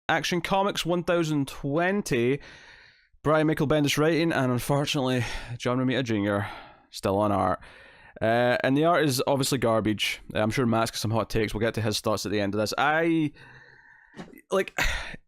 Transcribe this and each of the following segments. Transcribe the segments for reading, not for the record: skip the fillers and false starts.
Action Comics 1020. Brian Michael Bendis writing, and unfortunately, John Romita Jr. still on art. And the art is obviously garbage. I'm sure Matt's got some hot takes. We'll get to his thoughts at the end of this.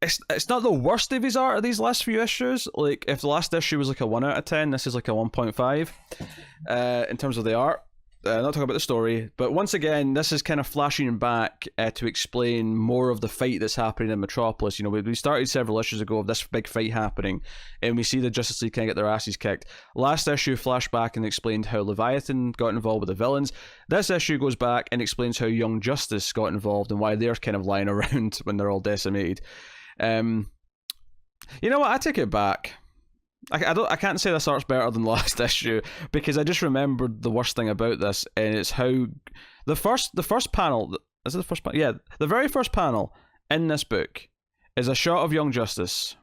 It's not the worst of his art of these last few issues. Like, if the last issue was like a 1 out of 10, this is like a 1.5 in terms of the art. Not talking about the story, but once again, this is kind of flashing back to explain more of the fight that's happening in Metropolis. You know, we started several issues ago of this big fight happening, and we see the Justice League kind of get their asses kicked. Last issue flashed back and explained how Leviathan got involved with the villains. This issue goes back and explains how Young Justice got involved and why they're kind of lying around when they're all decimated. You know what? I take it back. I can't say this art's better than the last issue, because I just remembered the worst thing about this, and it's how the first panel, is it the first panel? Yeah, the very first panel in this book is a shot of Young Justice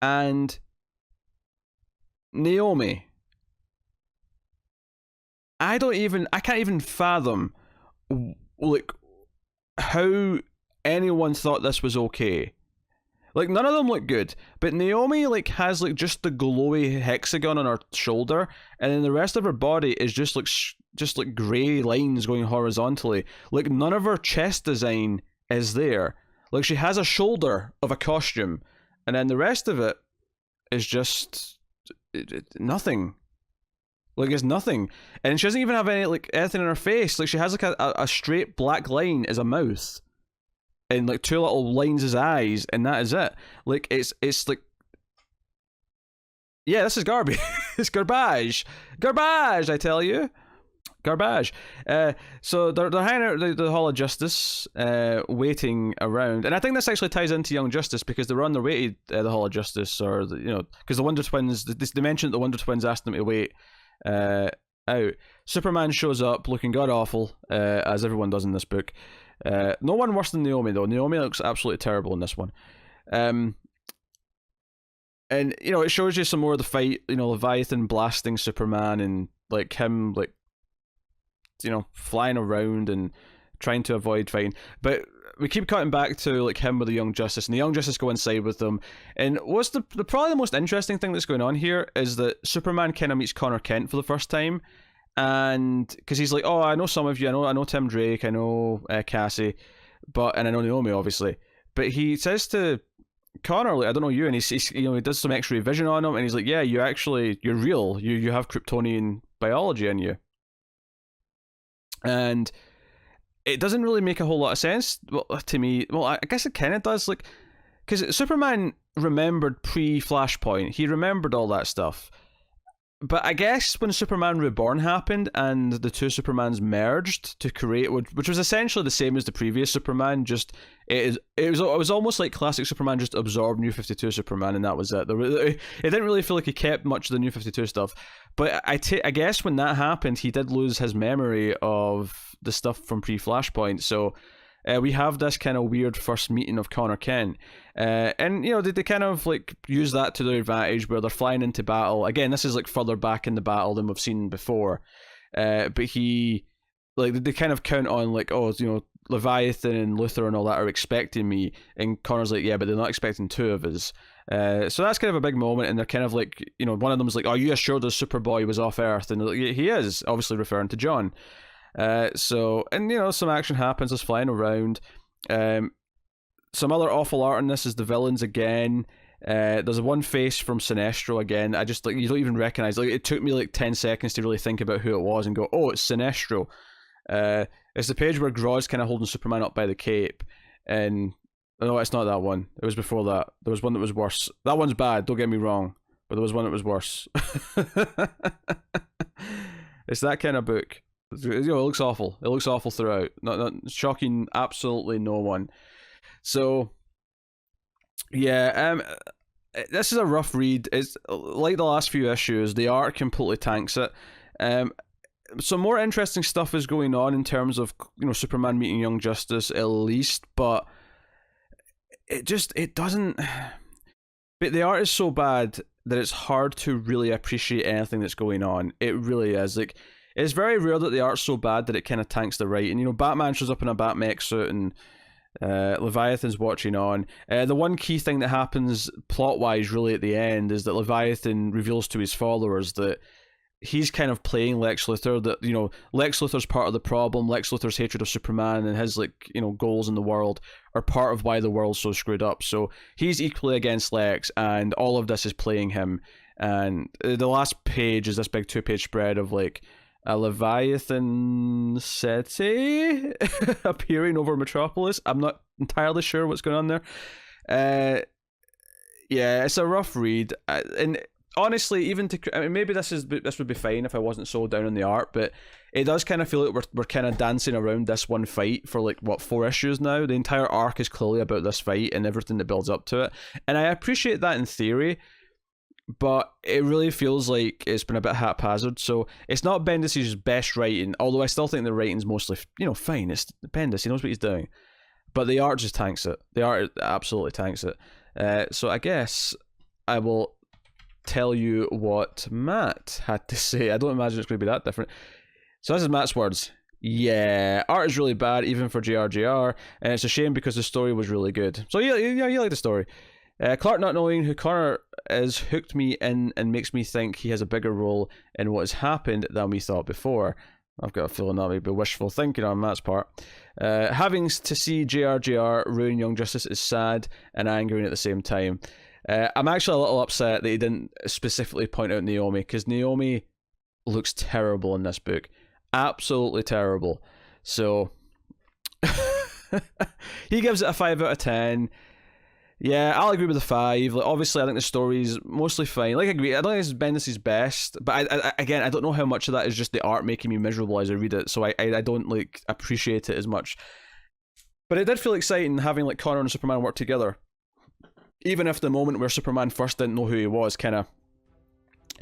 and Naomi. I can't even fathom like how anyone thought this was okay. Like, none of them look good, but Naomi like has like just the glowy hexagon on her shoulder, and then the rest of her body is just like grey lines going horizontally. Like, none of her chest design is there. Like, she has a shoulder of a costume, and then the rest of it is just nothing. Like, it's nothing, and she doesn't even have any like anything in her face. Like, she has like a straight black line as a mouth, and like 2 little lines as eyes, and that is it. Like, it's like, yeah, this is garbage. It's garbage, I tell you, garbage. So they're hanging out the Hall of Justice, waiting around, and I think this actually ties into Young Justice, because they're on their way to the Hall of Justice, or because the Wonder Twins, they mentioned the Wonder Twins asked them to wait out. Superman shows up looking god awful, as everyone does in this book. No one worse than Naomi, though. Naomi looks absolutely terrible in this one. And it shows you some more of the fight, Leviathan blasting Superman, and like him like flying around and trying to avoid fighting. But we keep cutting back to like him with the Young Justice, and the Young Justice go inside with them. And what's the probably the most interesting thing that's going on here is that Superman kind of meets Connor Kent for the first time. And because he's like, oh, I know some of you, I know Tim Drake, I know Cassie, and I know Naomi, obviously. But he says to Connor, like, I don't know you, and he does some X-ray vision on him, and he's like, yeah, you're real, you have Kryptonian biology in you. And it doesn't really make a whole lot of sense to me. Well, I guess it kind of does, like, because Superman remembered pre-Flashpoint, he remembered all that stuff. But I guess when Superman Reborn happened and the two Supermans merged to create, which was essentially the same as the previous Superman, just it was almost like classic Superman just absorbed New 52 Superman, and that was it. It didn't really feel like he kept much of the New 52 stuff. But I guess when that happened, he did lose his memory of the stuff from pre-Flashpoint. So we have this kind of weird first meeting of Connor Kent. And, they kind of, like, use that to their advantage, where they're flying into battle. Again, this is, like, further back in the battle than we've seen before. But they kind of count on, like, oh, Leviathan and Luthor and all that are expecting me. And Connor's like, yeah, but they're not expecting 2 of us. So that's kind of a big moment, and they're kind of like, one of them's like, are you assured the Superboy was off Earth? And like, he is, obviously referring to John. Some action happens, there's flying around. Some other awful art in this is the villains again. There's one face from Sinestro again. I just, like, you don't even recognize. Like, it took me like 10 seconds to really think about who it was and go, oh, it's Sinestro. It's the page where Grodd's kind of holding Superman up by the cape, and no, it's not that one. It was before that. There was one that was worse. That one's bad, don't get me wrong, but there was one that was worse. It's that kind of book. It looks awful. It looks awful throughout. Not shocking absolutely no one. So yeah, this is a rough read. It's like the last few issues. The art completely tanks it. Some more interesting stuff is going on in terms of Superman meeting Young Justice at least, but it doesn't. But the art is so bad that it's hard to really appreciate anything that's going on. It really is. Like, it's very rare that the art's so bad that it kind of tanks the writing. Batman shows up in a Batmech suit and Leviathan's watching on. The one key thing that happens plot-wise really at the end is that Leviathan reveals to his followers that he's kind of playing Lex Luthor, that, you know, Lex Luthor's part of the problem. Lex Luthor's hatred of Superman and his, like, you know, goals in the world are part of why the world's so screwed up. So he's equally against Lex, and all of this is playing him. And the last page is this big 2-page spread of, like, a Leviathan city appearing over Metropolis. I'm not entirely sure what's going on there. Yeah, it's a rough read. And honestly, even to, I mean, maybe this would be fine if I wasn't so down on the art, but it does kind of feel like we're kind of dancing around this one fight for, like, what, 4 issues now. The entire arc is clearly about this fight and everything that builds up to it, and I appreciate that in theory, but it really feels like it's been a bit haphazard. So it's not Bendis' best writing, although I still think the writing's mostly, you know, fine. It's Bendis, he knows what he's doing, but the art just tanks it. The art absolutely tanks it. So I guess I will tell you what Matt had to say. I don't imagine it's going to be that different. So this is Matt's words. Yeah, art is really bad, even for JRJR, and it's a shame because the story was really good. So yeah, you like the story. Clark not knowing who Connor is hooked me in and makes me think he has a bigger role in what has happened than we thought before. I've got a feeling that might be wishful thinking on Matt's part. Having to see JRJR ruin Young Justice is sad and angering at the same time. I'm actually a little upset that he didn't specifically point out Naomi, because Naomi looks terrible in this book. Absolutely terrible. So he gives it a 5 out of 10. Yeah, I'll agree with the 5. Like, obviously, I think the story's mostly fine. Like, I agree, I don't think it's Bendis' best, but again, I don't know how much of that is just the art making me miserable as I read it, so I don't, like, appreciate it as much. But it did feel exciting having, like, Connor and Superman work together. Even if the moment where Superman first didn't know who he was kind of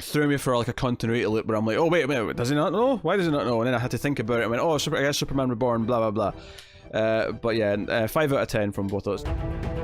threw me for, like, a continuity loop where I'm like, oh, wait a minute, does he not know? Why does he not know? And then I had to think about it and went, oh, I guess Superman Reborn, blah, blah, blah. But yeah, 5 out of 10 from both of us.